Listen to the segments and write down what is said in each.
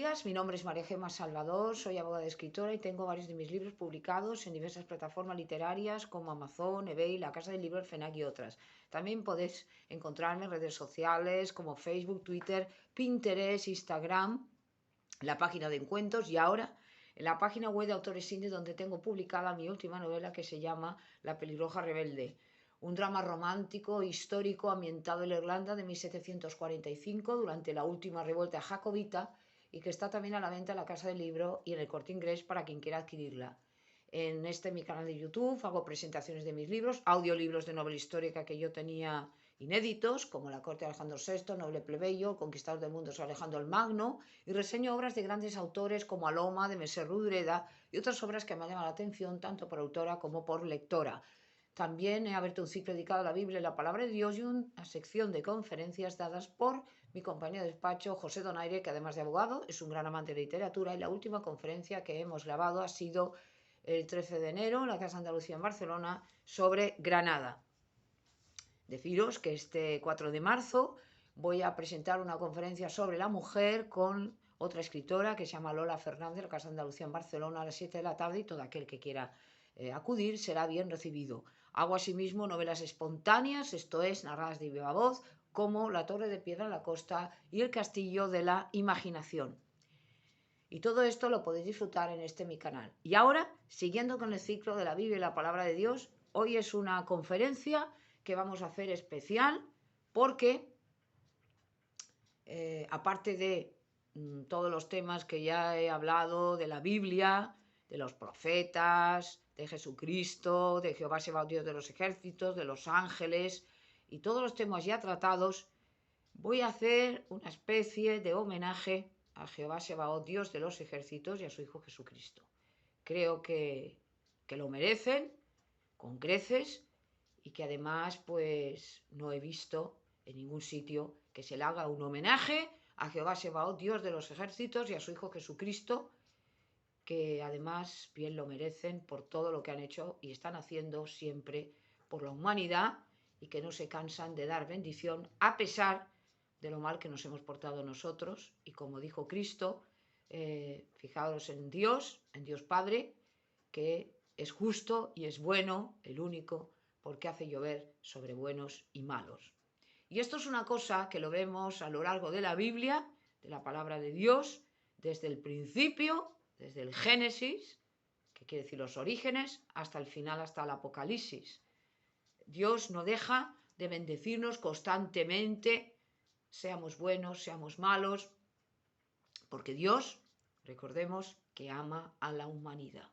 días, mi nombre es María Gemma Salvador, soy abogada y escritora y tengo varios de mis libros publicados en diversas plataformas literarias como Amazon, eBay, La Casa del Libro, el FNAC y otras. También podéis encontrarme en redes sociales como Facebook, Twitter, Pinterest, Instagram, la página de encuentros y ahora en la página web de Autores Indie, donde tengo publicada mi última novela que se llama La pelirroja rebelde. Un drama romántico histórico ambientado en la Irlanda de 1745 durante la última revuelta jacobita y que está también a la venta en la Casa del Libro y en el Corte Inglés para quien quiera adquirirla. En mi canal de YouTube hago presentaciones de mis libros, audiolibros de novela histórica que yo tenía inéditos, como La corte de Alejandro VI, Noble plebeyo, Conquistador del mundo San Alejandro el Magno, y reseño obras de grandes autores como Aloma, de Messer Rudreda, y otras obras que me han llamado la atención tanto por autora como por lectora. También he abierto un ciclo dedicado a la Biblia y la Palabra de Dios y una sección de conferencias dadas por mi compañero de despacho, José Donaire, que además de abogado es un gran amante de literatura, y la última conferencia que hemos grabado ha sido el 13 de enero en la Casa Andalucía en Barcelona sobre Granada. Deciros que este 4 de marzo voy a presentar una conferencia sobre la mujer con otra escritora que se llama Lola Fernández, de la Casa Andalucía en Barcelona, a las 7 de la tarde, y todo aquel que quiera acudir será bien recibido. Hago asimismo novelas espontáneas, esto es, narradas de viva voz, como La Torre de Piedra en la Costa y El Castillo de la Imaginación. Y todo esto lo podéis disfrutar en mi canal. Y ahora, siguiendo con el ciclo de la Biblia y la Palabra de Dios, hoy es una conferencia que vamos a hacer especial porque, aparte de todos los temas que ya he hablado de la Biblia, de los profetas, de Jesucristo, de Jehová Sebaot, Dios de los ejércitos, de los ángeles y todos los temas ya tratados, voy a hacer una especie de homenaje a Jehová Sebaot, Dios de los ejércitos, y a su Hijo Jesucristo. Creo que lo merecen con creces y que además pues no he visto en ningún sitio que se le haga un homenaje a Jehová Sebaot, Dios de los ejércitos, y a su Hijo Jesucristo, que además bien lo merecen por todo lo que han hecho y están haciendo siempre por la humanidad, y que no se cansan de dar bendición a pesar de lo mal que nos hemos portado nosotros. Y como dijo Cristo, fijaos en Dios Padre, que es justo y es bueno, el único, porque hace llover sobre buenos y malos. Y esto es una cosa que lo vemos a lo largo de la Biblia, de la palabra de Dios, desde el principio, desde el Génesis, que quiere decir los orígenes, hasta el final, hasta el Apocalipsis. Dios no deja de bendecirnos constantemente, seamos buenos, seamos malos, porque Dios, recordemos, que ama a la humanidad.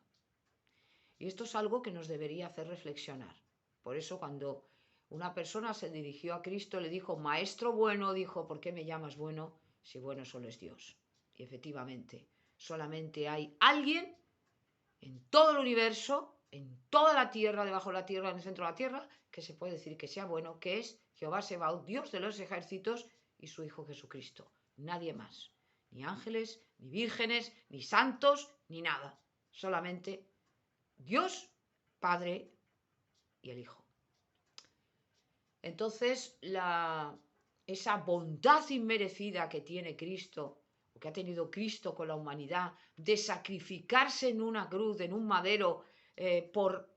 Y esto es algo que nos debería hacer reflexionar. Por eso cuando una persona se dirigió a Cristo, le dijo, Maestro bueno, dijo, ¿por qué me llamas bueno si bueno solo es Dios? Y efectivamente, solamente hay alguien en todo el universo, en toda la tierra, debajo de la tierra, en el centro de la tierra, que se puede decir que sea bueno, que es Jehová Sebaot, Dios de los ejércitos, y su Hijo Jesucristo. Nadie más. Ni ángeles, ni vírgenes, ni santos, ni nada. Solamente Dios, Padre y el Hijo. Entonces, esa bondad inmerecida que tiene Cristo, o que ha tenido Cristo con la humanidad, de sacrificarse en una cruz, en un madero, por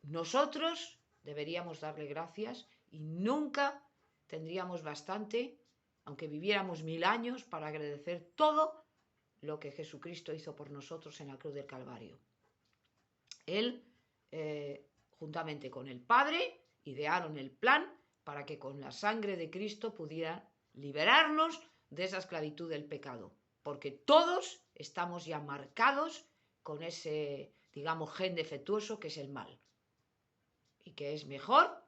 nosotros, deberíamos darle gracias, y nunca tendríamos bastante, aunque viviéramos 1000 años, para agradecer todo lo que Jesucristo hizo por nosotros en la cruz del Calvario. Él, juntamente con el Padre, idearon el plan para que con la sangre de Cristo pudiera liberarnos de esa esclavitud del pecado, porque todos estamos ya marcados con ese, digamos, gen defectuoso que es el mal, y que es mejor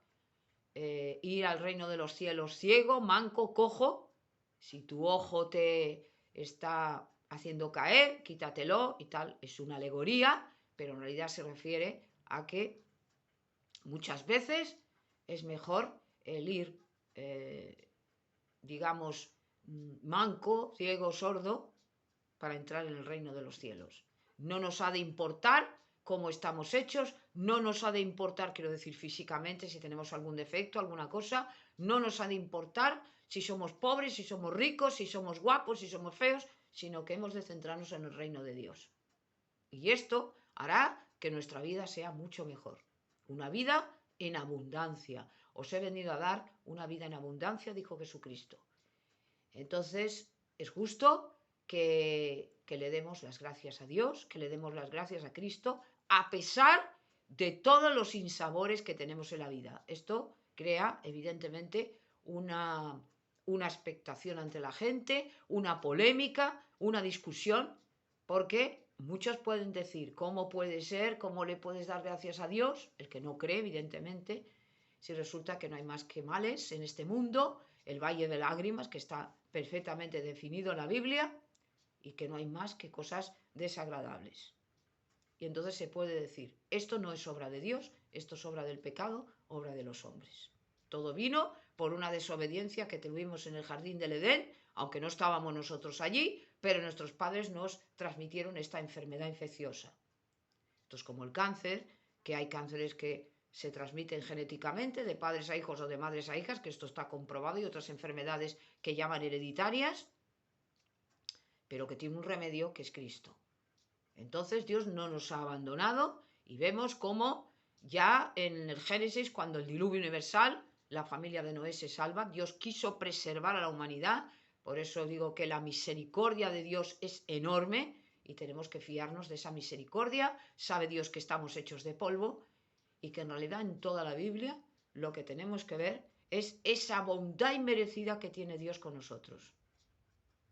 ir al reino de los cielos ciego, manco, cojo. Si tu ojo te está haciendo caer, quítatelo y tal. Es una alegoría, pero en realidad se refiere a que muchas veces es mejor el ir, digamos, manco, ciego, sordo, para entrar en el reino de los cielos. No nos ha de importar cómo estamos hechos, no nos ha de importar, quiero decir físicamente, si tenemos algún defecto, alguna cosa, no nos ha de importar si somos pobres, si somos ricos, si somos guapos, si somos feos, sino que hemos de centrarnos en el reino de Dios. Y esto hará que nuestra vida sea mucho mejor. Una vida en abundancia. Os he venido a dar una vida en abundancia, dijo Jesucristo. Entonces, es justo que le demos las gracias a Dios, que le demos las gracias a Cristo, a pesar de todos los sinsabores que tenemos en la vida. Esto crea, evidentemente, una expectación ante la gente, una polémica, una discusión, porque muchos pueden decir, ¿cómo puede ser? ¿Cómo le puedes dar gracias a Dios? El que no cree, evidentemente, si resulta que no hay más que males en este mundo, el valle de lágrimas, que está perfectamente definido en la Biblia, y que no hay más que cosas desagradables. Y entonces se puede decir, esto no es obra de Dios, esto es obra del pecado, obra de los hombres. Todo vino por una desobediencia que tuvimos en el jardín del Edén, aunque no estábamos nosotros allí, pero nuestros padres nos transmitieron esta enfermedad infecciosa. Esto es como el cáncer, que hay cánceres que se transmiten genéticamente de padres a hijos o de madres a hijas, que esto está comprobado, y otras enfermedades que llaman hereditarias, pero que tiene un remedio que es Cristo. Entonces Dios no nos ha abandonado y vemos cómo ya en el Génesis, cuando el diluvio universal, la familia de Noé se salva, Dios quiso preservar a la humanidad, por eso digo que la misericordia de Dios es enorme y tenemos que fiarnos de esa misericordia. Sabe Dios que estamos hechos de polvo y que en realidad en toda la Biblia lo que tenemos que ver es esa bondad inmerecida que tiene Dios con nosotros.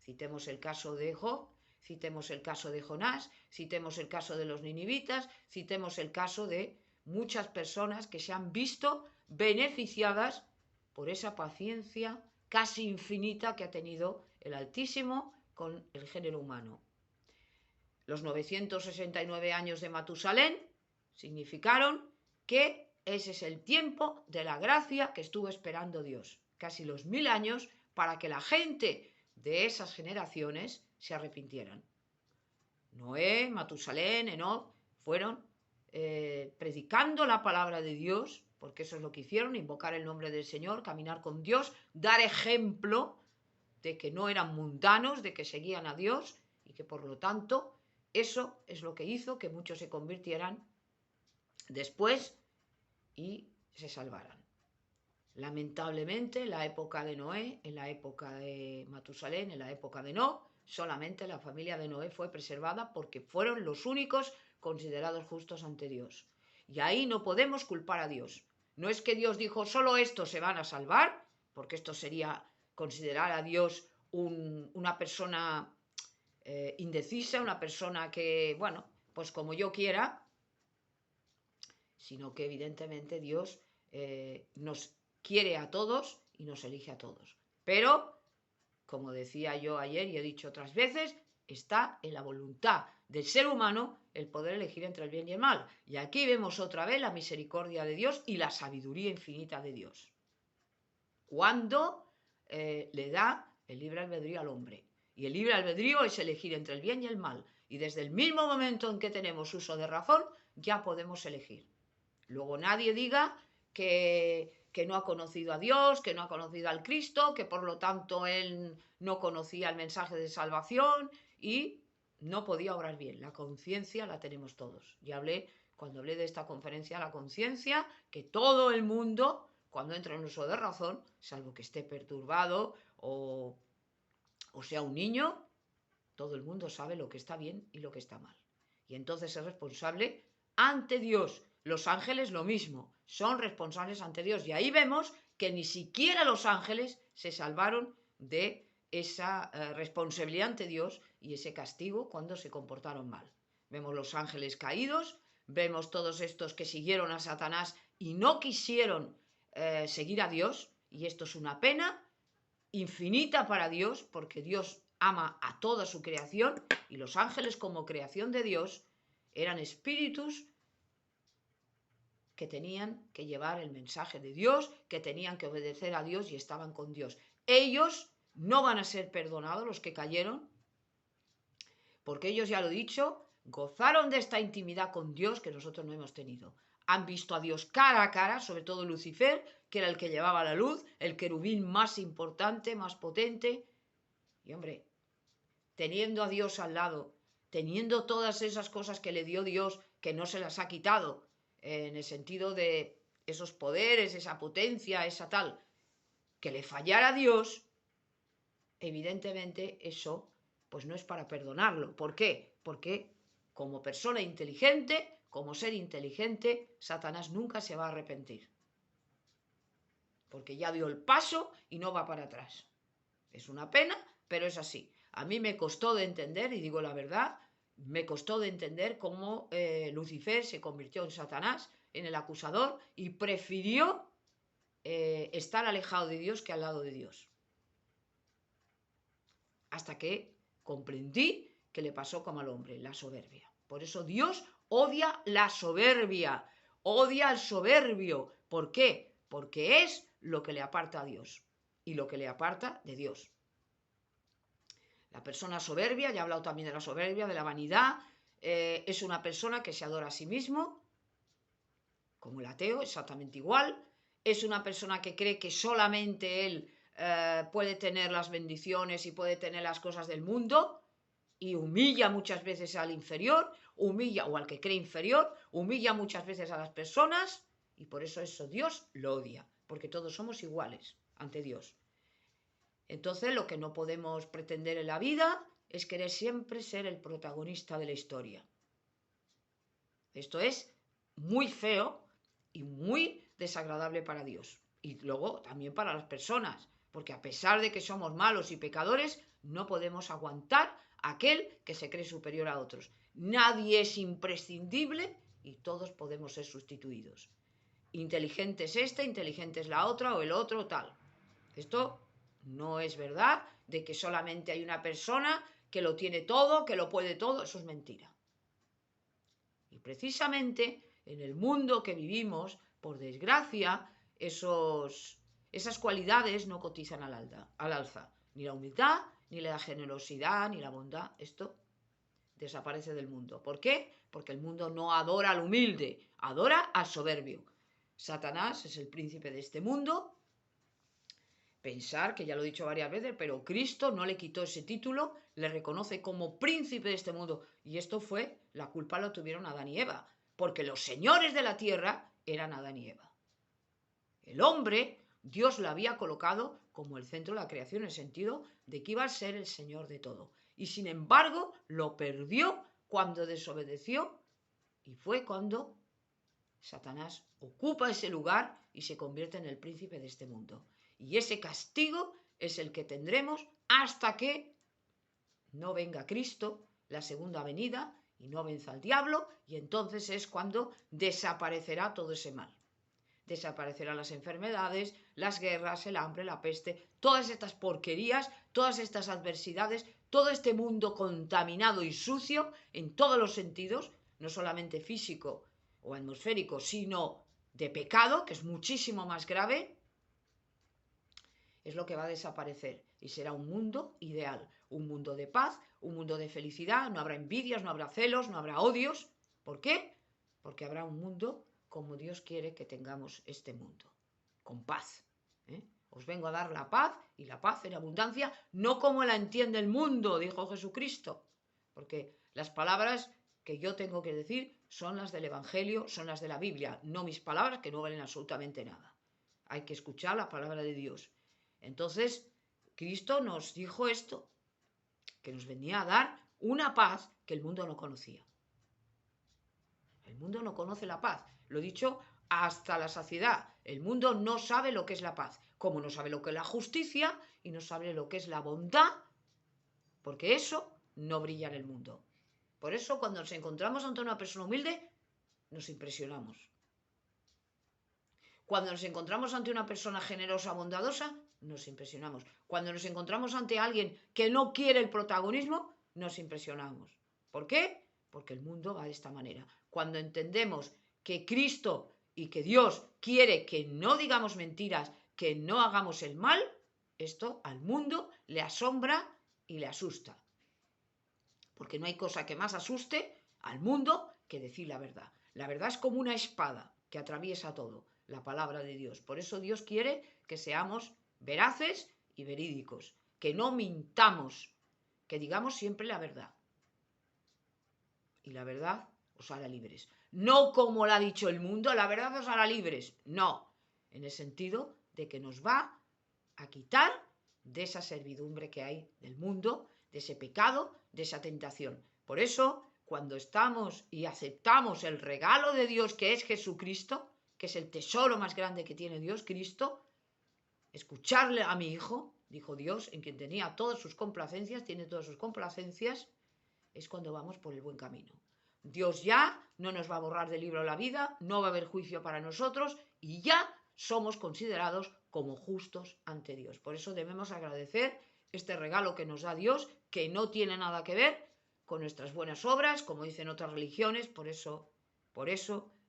Citemos el caso de Job, citemos el caso de Jonás, citemos el caso de los ninivitas, citemos el caso de muchas personas que se han visto beneficiadas por esa paciencia casi infinita que ha tenido el Altísimo con el género humano. Los 969 años de Matusalén significaron que ese es el tiempo de la gracia que estuvo esperando Dios, casi los 1000 años para que la gente de esas generaciones se arrepintieran. Noé, Matusalén, Enoc fueron predicando la palabra de Dios, porque eso es lo que hicieron, invocar el nombre del Señor, caminar con Dios, dar ejemplo de que no eran mundanos, de que seguían a Dios y que por lo tanto eso es lo que hizo que muchos se convirtieran después y se salvaran. Lamentablemente, en la época de Noé, en la época de Matusalén, en la época de Enoc, solamente la familia de Noé fue preservada porque fueron los únicos considerados justos ante Dios. Y ahí no podemos culpar a Dios. No es que Dios dijo, solo estos se van a salvar, porque esto sería considerar a Dios una persona indecisa, una persona que, bueno, pues como yo quiera, sino que evidentemente Dios nos quiere a todos y nos elige a todos. Pero, como decía yo ayer y he dicho otras veces, está en la voluntad del ser humano el poder elegir entre el bien y el mal. Y aquí vemos otra vez la misericordia de Dios y la sabiduría infinita de Dios. Cuando le da el libre albedrío al hombre. Y el libre albedrío es elegir entre el bien y el mal. Y desde el mismo momento en que tenemos uso de razón, ya podemos elegir. Luego nadie diga que no ha conocido a Dios, que no ha conocido al Cristo, que por lo tanto él no conocía el mensaje de salvación y no podía obrar bien. La conciencia la tenemos todos. Ya cuando hablé de esta conferencia, la conciencia, que todo el mundo, cuando entra en uso de razón, salvo que esté perturbado o sea un niño, todo el mundo sabe lo que está bien y lo que está mal. Y entonces es responsable ante Dios. Los ángeles lo mismo, son responsables ante Dios. Y ahí vemos que ni siquiera los ángeles se salvaron de esa responsabilidad ante Dios y ese castigo cuando se comportaron mal. Vemos los ángeles caídos, vemos todos estos que siguieron a Satanás y no quisieron seguir a Dios, y esto es una pena infinita para Dios, porque Dios ama a toda su creación y los ángeles como creación de Dios eran espíritus que tenían que llevar el mensaje de Dios, que tenían que obedecer a Dios y estaban con Dios. Ellos no van a ser perdonados, los que cayeron, porque ellos, ya lo he dicho, gozaron de esta intimidad con Dios que nosotros no hemos tenido. Han visto a Dios cara a cara, sobre todo Lucifer, que era el que llevaba la luz, el querubín más importante, más potente. Y hombre, teniendo a Dios al lado, teniendo todas esas cosas que le dio Dios, que no se las ha quitado, en el sentido de esos poderes, esa potencia, esa tal, que le fallara a Dios, evidentemente eso pues no es para perdonarlo. ¿Por qué? Porque como persona inteligente, como ser inteligente, Satanás nunca se va a arrepentir. Porque ya dio el paso y no va para atrás. Es una pena, pero es así. A mí me costó de entender, y digo la verdad, me costó de entender cómo Lucifer se convirtió en Satanás, en el acusador, y prefirió estar alejado de Dios que al lado de Dios. Hasta que comprendí que le pasó como al hombre, la soberbia. Por eso Dios odia la soberbia, odia al soberbio. ¿Por qué? Porque es lo que le aparta a Dios y lo que le aparta de Dios. La persona soberbia, ya he hablado también de la soberbia, de la vanidad, es una persona que se adora a sí mismo, como el ateo, exactamente igual. Es una persona que cree que solamente él puede tener las bendiciones y puede tener las cosas del mundo y humilla muchas veces al inferior, humilla o al que cree inferior, humilla muchas veces a las personas y por eso Dios lo odia, porque todos somos iguales ante Dios. Entonces lo que no podemos pretender en la vida es querer siempre ser el protagonista de la historia. Esto es muy feo y muy desagradable para Dios. Y luego también para las personas, porque a pesar de que somos malos y pecadores, no podemos aguantar a aquel que se cree superior a otros. Nadie es imprescindible y todos podemos ser sustituidos. Inteligente es esta, inteligente es la otra o el otro tal. Esto no es verdad de que solamente hay una persona que lo tiene todo, que lo puede todo. Eso es mentira. Y precisamente en el mundo que vivimos, por desgracia, esas cualidades no cotizan al alza. Ni la humildad, ni la generosidad, ni la bondad. Esto desaparece del mundo. ¿Por qué? Porque el mundo no adora al humilde, adora al soberbio. Satanás es el príncipe de este mundo. Pensar, que ya lo he dicho varias veces, pero Cristo no le quitó ese título, le reconoce como príncipe de este mundo. Y esto fue, la culpa lo tuvieron Adán y Eva, porque los señores de la tierra eran Adán y Eva. El hombre, Dios lo había colocado como el centro de la creación, en el sentido de que iba a ser el Señor de todo. Y sin embargo, lo perdió cuando desobedeció y fue cuando Satanás ocupa ese lugar y se convierte en el príncipe de este mundo. Y ese castigo es el que tendremos hasta que no venga Cristo, la segunda venida, y no venza al diablo, y entonces es cuando desaparecerá todo ese mal. Desaparecerán las enfermedades, las guerras, el hambre, la peste, todas estas porquerías, todas estas adversidades, todo este mundo contaminado y sucio en todos los sentidos, no solamente físico o atmosférico, sino de pecado, que es muchísimo más grave, es lo que va a desaparecer y será un mundo ideal, un mundo de paz, un mundo de felicidad, no habrá envidias, no habrá celos, no habrá odios. ¿Por qué? Porque habrá un mundo como Dios quiere que tengamos este mundo, con paz. Os vengo a dar la paz y la paz en abundancia, no como la entiende el mundo, dijo Jesucristo, porque las palabras que yo tengo que decir son las del Evangelio, son las de la Biblia, no mis palabras que no valen absolutamente nada. Hay que escuchar la palabra de Dios. Entonces, Cristo nos dijo esto, que nos venía a dar una paz que el mundo no conocía. El mundo no conoce la paz. Lo he dicho hasta la saciedad. El mundo no sabe lo que es la paz, como no sabe lo que es la justicia y no sabe lo que es la bondad, porque eso no brilla en el mundo. Por eso, cuando nos encontramos ante una persona humilde, nos impresionamos. Cuando nos encontramos ante una persona generosa, bondadosa, nos impresionamos. Cuando nos encontramos ante alguien que no quiere el protagonismo, nos impresionamos. ¿Por qué? Porque el mundo va de esta manera. Cuando entendemos que Cristo y que Dios quiere que no digamos mentiras, que no hagamos el mal, esto al mundo le asombra y le asusta. Porque no hay cosa que más asuste al mundo que decir la verdad. La verdad es como una espada que atraviesa todo, la palabra de Dios. Por eso Dios quiere que seamos veraces y verídicos, que no mintamos, que digamos siempre la verdad. Y la verdad os hará libres. No como la ha dicho el mundo, la verdad os hará libres. No, en el sentido de que nos va a quitar de esa servidumbre que hay del mundo, de ese pecado, de esa tentación. Por eso, cuando estamos y aceptamos el regalo de Dios que es Jesucristo, que es el tesoro más grande que tiene Dios, Cristo, escucharle a mi hijo, dijo Dios, en quien tenía todas sus complacencias, tiene todas sus complacencias, es cuando vamos por el buen camino. Dios ya no nos va a borrar del libro de la vida, no va a haber juicio para nosotros y ya somos considerados como justos ante Dios. Por eso debemos agradecer este regalo que nos da Dios, que no tiene nada que ver con nuestras buenas obras, como dicen otras religiones. Por eso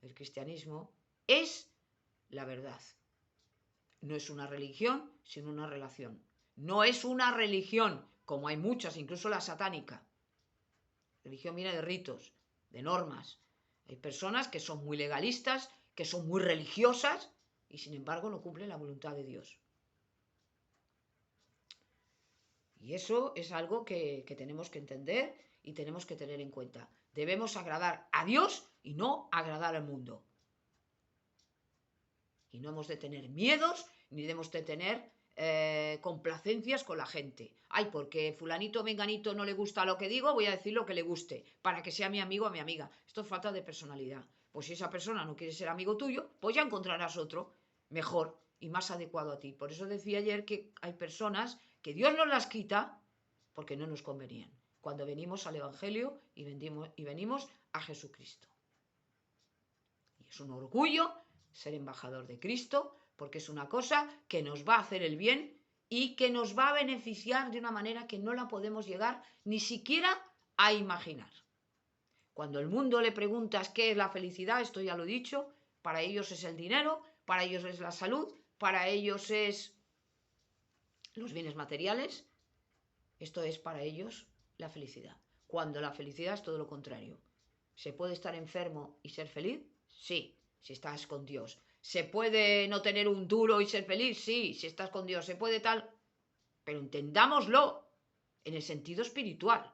el cristianismo es la verdad. No es una religión, sino una relación. No es una religión, como hay muchas, incluso la satánica. Religión viene de ritos, de normas. Hay personas que son muy legalistas, que son muy religiosas y sin embargo no cumplen la voluntad de Dios. Y eso es algo que tenemos que entender y tenemos que tener en cuenta. Debemos agradar a Dios y no agradar al mundo. Y no hemos de tener miedos ni debemos de tener complacencias con la gente. Ay, porque fulanito menganito no le gusta lo que digo, voy a decir lo que le guste, para que sea mi amigo o mi amiga. Esto es falta de personalidad. Pues si esa persona no quiere ser amigo tuyo, pues ya encontrarás otro mejor y más adecuado a ti. Por eso decía ayer que hay personas que Dios nos las quita porque no nos convenían. Cuando venimos al Evangelio y venimos a Jesucristo. Y es un orgullo ser embajador de Cristo, porque es una cosa que nos va a hacer el bien y que nos va a beneficiar de una manera que no la podemos llegar ni siquiera a imaginar. Cuando el mundo le preguntas qué es la felicidad, esto ya lo he dicho, para ellos es el dinero, para ellos es la salud, para ellos es los bienes materiales, esto es para ellos la felicidad. Cuando la felicidad es todo lo contrario. ¿Se puede estar enfermo y ser feliz? Sí, si estás con Dios. ¿Se puede no tener un duro y ser feliz? Sí, si estás con Dios. ¿Se puede tal? Pero entendámoslo en el sentido espiritual.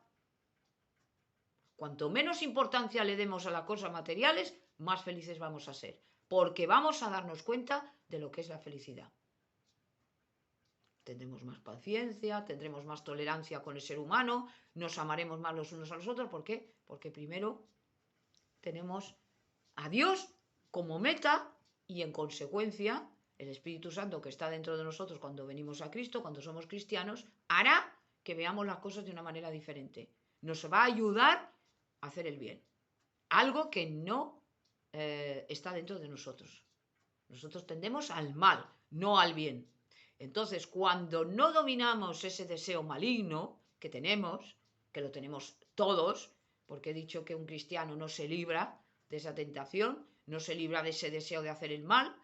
Cuanto menos importancia le demos a las cosas materiales, más felices vamos a ser. Porque vamos a darnos cuenta de lo que es la felicidad. Tendremos más paciencia, tendremos más tolerancia con el ser humano, nos amaremos más los unos a los otros. ¿Por qué? Porque primero tenemos a Dios como meta y en consecuencia el Espíritu Santo que está dentro de nosotros cuando venimos a Cristo, cuando somos cristianos, hará que veamos las cosas de una manera diferente. Nos va a ayudar a hacer el bien. Algo que no está dentro de nosotros. Nosotros tendemos al mal, no al bien. Entonces, cuando no dominamos ese deseo maligno que tenemos, que lo tenemos todos, porque he dicho que un cristiano no se libra de esa tentación, no se libra de ese deseo de hacer el mal,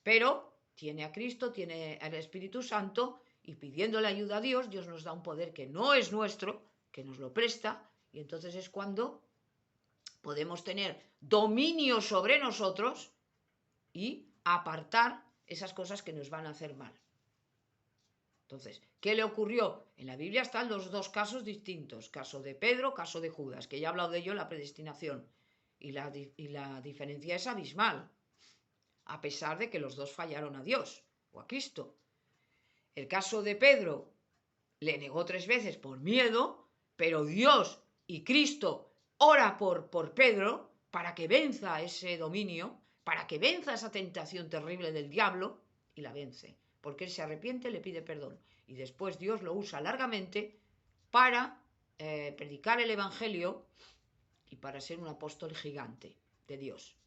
pero tiene a Cristo, tiene al Espíritu Santo y pidiéndole ayuda a Dios, Dios nos da un poder que no es nuestro, que nos lo presta, y entonces es cuando podemos tener dominio sobre nosotros y apartar esas cosas que nos van a hacer mal. Entonces, ¿qué le ocurrió? En la Biblia están los dos casos distintos, caso de Pedro, caso de Judas, que ya he hablado de ello en la predestinación, y la diferencia es abismal, a pesar de que los dos fallaron a Dios o a Cristo. El caso de Pedro le negó 3 veces por miedo, pero Dios y Cristo ora por Pedro para que venza ese dominio, para que venza esa tentación terrible del diablo, y la vence. Porque él se arrepiente, le pide perdón. Y después Dios lo usa largamente para predicar el Evangelio y para ser un apóstol gigante de Dios.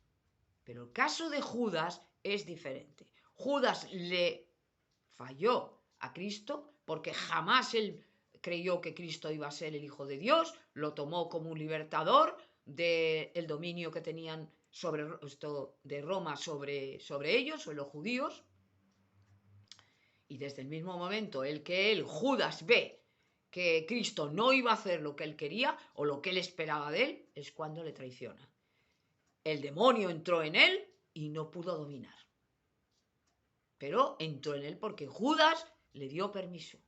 Pero el caso de Judas es diferente. Judas le falló a Cristo porque jamás él creyó que Cristo iba a ser el Hijo de Dios, lo tomó como un libertador del dominio que tenían de Roma sobre ellos, sobre los judíos. Y desde el mismo momento Judas, ve que Cristo no iba a hacer lo que él quería o lo que él esperaba de él, es cuando le traiciona. El demonio entró en él y no pudo dominar. Pero entró en él porque Judas le dio permiso.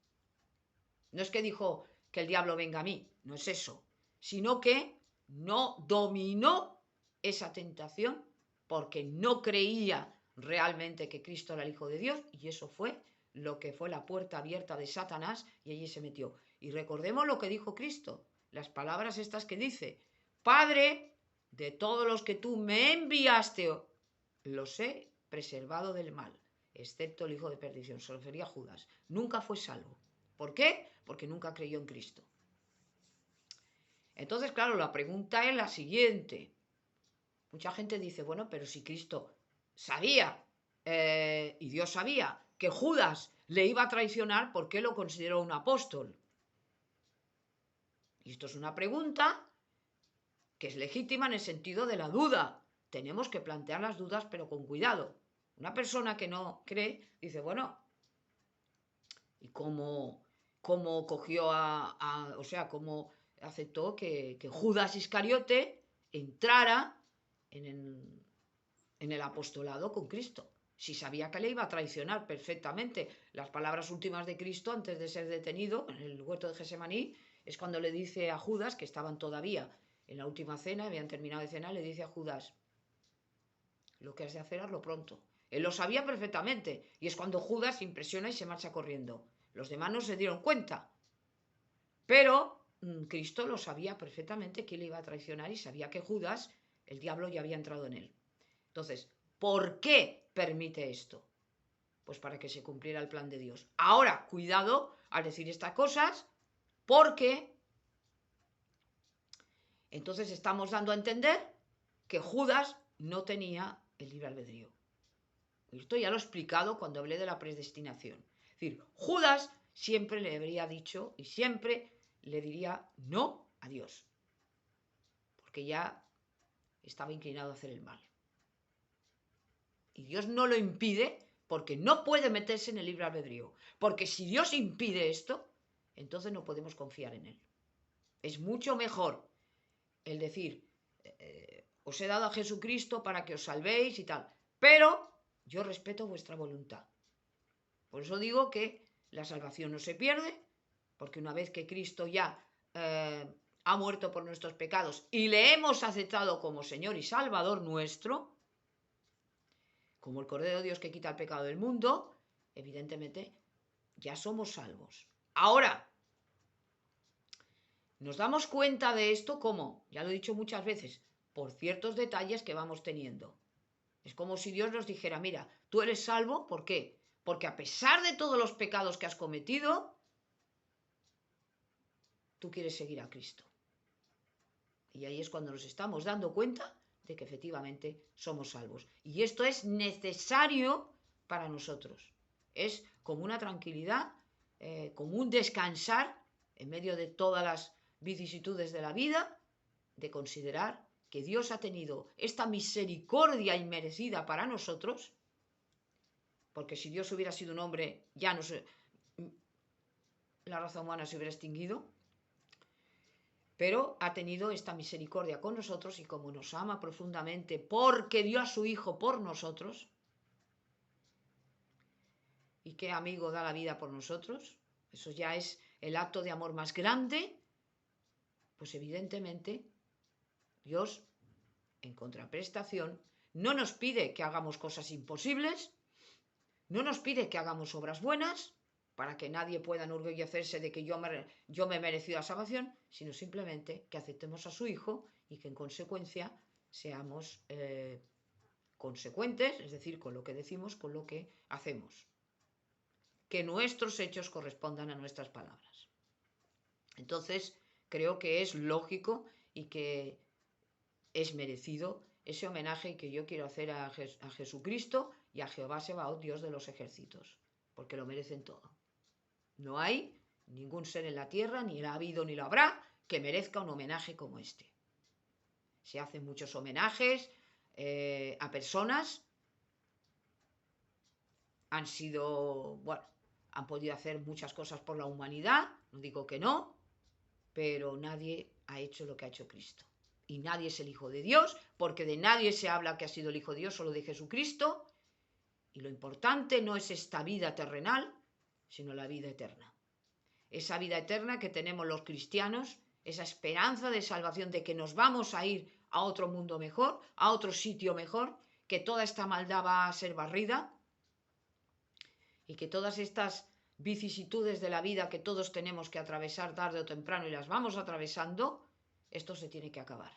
No es que dijo, que el diablo venga a mí, no es eso, sino que no dominó esa tentación porque no creía realmente que Cristo era el Hijo de Dios, y eso fue lo que fue la puerta abierta de Satanás, y allí se metió. Y recordemos lo que dijo Cristo, las palabras estas que dice: Padre, de todos los que tú me enviaste, los he preservado del mal, excepto el hijo de perdición. Se refería a Judas. Nunca fue salvo. ¿Por qué? Porque nunca creyó en Cristo. Entonces, claro, la pregunta es la siguiente. Mucha gente dice, bueno, pero si Cristo sabía, y Dios sabía, que Judas le iba a traicionar, ¿por qué lo consideró un apóstol? Y esto es una pregunta que es legítima en el sentido de la duda. Tenemos que plantear las dudas, pero con cuidado. Una persona que no cree dice, bueno, ¿y cómo cogió o sea, cómo aceptó que Judas Iscariote entrara en el apostolado con Cristo? Si sabía que le iba a traicionar perfectamente. Las palabras últimas de Cristo antes de ser detenido en el huerto de Gesemaní es cuando le dice a Judas, que estaban todavía en la última cena, habían terminado de cenar, le dice a Judas: lo que has de hacer, hazlo pronto. Él lo sabía perfectamente, y es cuando Judas se impresiona y se marcha corriendo. Los demás no se dieron cuenta, pero Cristo lo sabía perfectamente que le iba a traicionar, y sabía que Judas, el diablo, ya había entrado en él. Entonces, ¿por qué permite esto? Pues para que se cumpliera el plan de Dios. Ahora, cuidado al decir estas cosas, porque entonces estamos dando a entender que Judas no tenía el libre albedrío. Esto ya lo he explicado cuando hablé de la predestinación. Es decir, Judas siempre le habría dicho y siempre le diría no a Dios, porque ya estaba inclinado a hacer el mal. Y Dios no lo impide, porque no puede meterse en el libre albedrío. Porque si Dios impide esto, entonces no podemos confiar en Él. Es mucho mejor el decir, os he dado a Jesucristo para que os salvéis y tal, pero yo respeto vuestra voluntad. Por eso digo que la salvación no se pierde, porque una vez que Cristo ya ha muerto por nuestros pecados y le hemos aceptado como Señor y Salvador nuestro, como el Cordero de Dios que quita el pecado del mundo, evidentemente ya somos salvos. Ahora, nos damos cuenta de esto como, ya lo he dicho muchas veces, por ciertos detalles que vamos teniendo. Es como si Dios nos dijera, mira, tú eres salvo, ¿por qué? Porque a pesar de todos los pecados que has cometido, tú quieres seguir a Cristo. Y ahí es cuando nos estamos dando cuenta de que efectivamente somos salvos. Y esto es necesario para nosotros. Es como una tranquilidad, como un descansar en medio de todas las vicisitudes de la vida, de considerar que Dios ha tenido esta misericordia inmerecida para nosotros, porque si Dios hubiera sido un hombre, ya no se, la raza humana se hubiera extinguido, pero ha tenido esta misericordia con nosotros, y como nos ama profundamente porque dio a su Hijo por nosotros, ¿y qué amigo da la vida por nosotros? Eso ya es el acto de amor más grande. Pues evidentemente Dios, en contraprestación, no nos pide que hagamos cosas imposibles, no nos pide que hagamos obras buenas para que nadie pueda enorgullecerse de que yo me he merecido la salvación, sino simplemente que aceptemos a su Hijo y que en consecuencia seamos consecuentes, es decir, con lo que decimos, con lo que hacemos. Que nuestros hechos correspondan a nuestras palabras. Entonces, creo que es lógico y que es merecido ese homenaje que yo quiero hacer a Jesucristo y a Jehová Sebaot, Dios de los ejércitos, porque lo merecen todo. No hay ningún ser en la tierra, ni lo ha habido ni lo habrá, que merezca un homenaje como este. Se hacen muchos homenajes a personas, han podido hacer muchas cosas por la humanidad, no digo que no, pero nadie ha hecho lo que ha hecho Cristo. Y nadie es el Hijo de Dios, porque de nadie se habla que ha sido el Hijo de Dios, solo de Jesucristo. Y lo importante no es esta vida terrenal, sino la vida eterna. esa vida eterna que tenemos los cristianos, esa esperanza de salvación de que nos vamos a ir a otro mundo mejor, a otro sitio mejor, que toda esta maldad va a ser barrida y que todas estas vicisitudes de la vida que todos tenemos que atravesar tarde o temprano y las vamos atravesando, esto se tiene que acabar.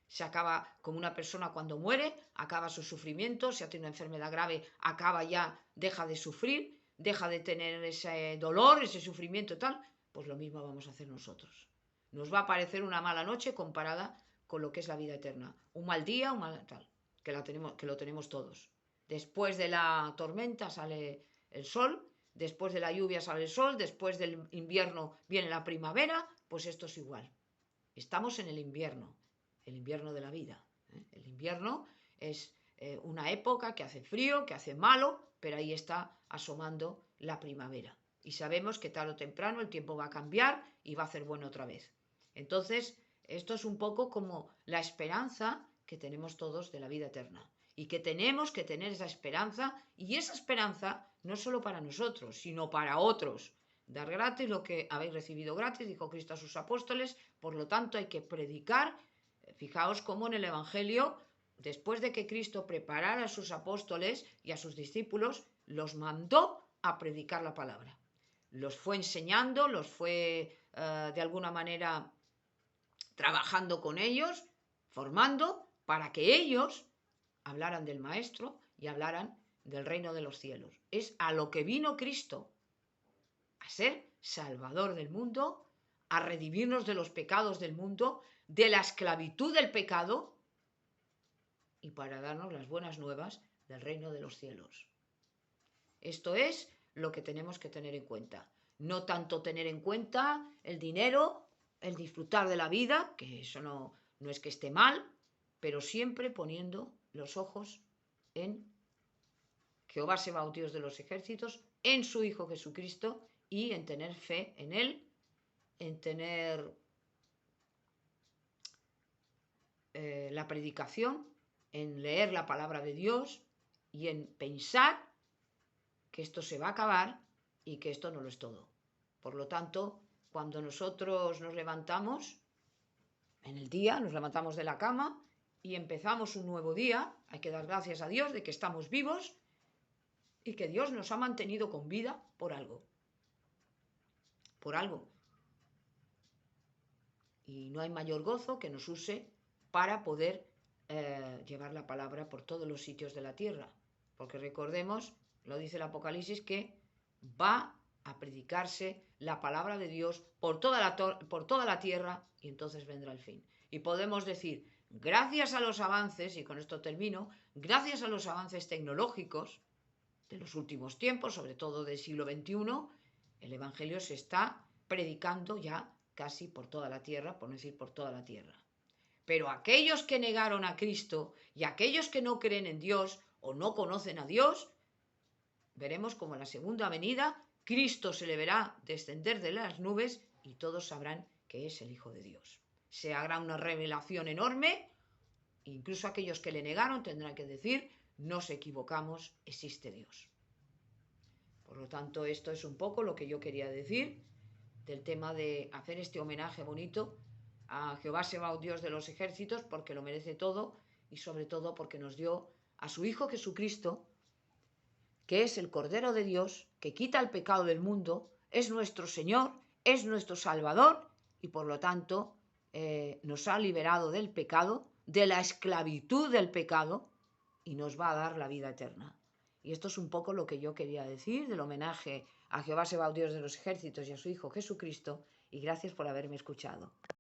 Se acaba como una persona cuando muere, acaba su sufrimiento, si ha tenido una enfermedad grave, acaba ya, deja de sufrir, deja de tener ese dolor, ese sufrimiento y tal, pues lo mismo vamos a hacer nosotros. Nos va a parecer una mala noche comparada con lo que es la vida eterna. Un mal día, un mal tal, que lo tenemos todos. Después de la tormenta sale el sol, después de la lluvia sale el sol, después del invierno viene la primavera, pues esto es igual. Estamos en el invierno de la vida. El invierno es una época que hace frío, que hace malo, pero ahí está asomando la primavera. Y sabemos que tarde o temprano el tiempo va a cambiar y va a hacer bueno otra vez. Entonces, esto es un poco como la esperanza que tenemos todos de la vida eterna. Y que tenemos que tener esa esperanza, y esa esperanza no solo para nosotros, sino para otros. Dar gratis lo que habéis recibido gratis, dijo Cristo a sus apóstoles, por lo tanto hay que predicar. Fijaos cómo en el Evangelio, después de que Cristo preparara a sus apóstoles y a sus discípulos, los mandó a predicar la palabra. Los fue enseñando, los fue de alguna manera trabajando con ellos, formando, para que ellos hablaran del Maestro y hablaran del reino de los cielos. Es a lo que vino Cristo, a ser Salvador del mundo, a redimirnos de los pecados del mundo, de la esclavitud del pecado y para darnos las buenas nuevas del reino de los cielos. Esto es lo que tenemos que tener en cuenta. No tanto tener en cuenta el dinero, el disfrutar de la vida, que eso no es que esté mal, pero siempre poniendo los ojos en Jehová Sebaot, Dios de los ejércitos, en su Hijo Jesucristo y en tener fe en Él, en tener la predicación, en leer la palabra de Dios y en pensar que esto se va a acabar y que esto no lo es todo. Por lo tanto, cuando nosotros nos levantamos en el día, nos levantamos de la cama y empezamos un nuevo día, hay que dar gracias a Dios de que estamos vivos y que Dios nos ha mantenido con vida por algo. Por algo. Y no hay mayor gozo que nos use para poder llevar la palabra por todos los sitios de la tierra. Porque recordemos, lo dice el Apocalipsis, que va a predicarse la palabra de Dios por toda la tierra y entonces vendrá el fin. Y podemos decir, gracias a los avances, y con esto termino, gracias a los avances tecnológicos de los últimos tiempos, sobre todo del siglo XXI, el Evangelio se está predicando ya casi por toda la tierra, por no decir por toda la tierra. Pero aquellos que negaron a Cristo y aquellos que no creen en Dios o no conocen a Dios, veremos como en la segunda venida Cristo se le verá descender de las nubes y todos sabrán que es el Hijo de Dios. Se hará una revelación enorme, incluso aquellos que le negaron tendrán que decir, nos equivocamos, existe Dios. Por lo tanto, esto es un poco lo que yo quería decir del tema de hacer este homenaje bonito a Jehová Sebaot, Dios de los ejércitos, porque lo merece todo y sobre todo porque nos dio a su Hijo Jesucristo, que es el Cordero de Dios, que quita el pecado del mundo, es nuestro Señor, es nuestro Salvador y por lo tanto nos ha liberado del pecado, de la esclavitud del pecado y nos va a dar la vida eterna. Y esto es un poco lo que yo quería decir del homenaje a Jehová Sebaot, Dios de los ejércitos y a su Hijo Jesucristo, y gracias por haberme escuchado.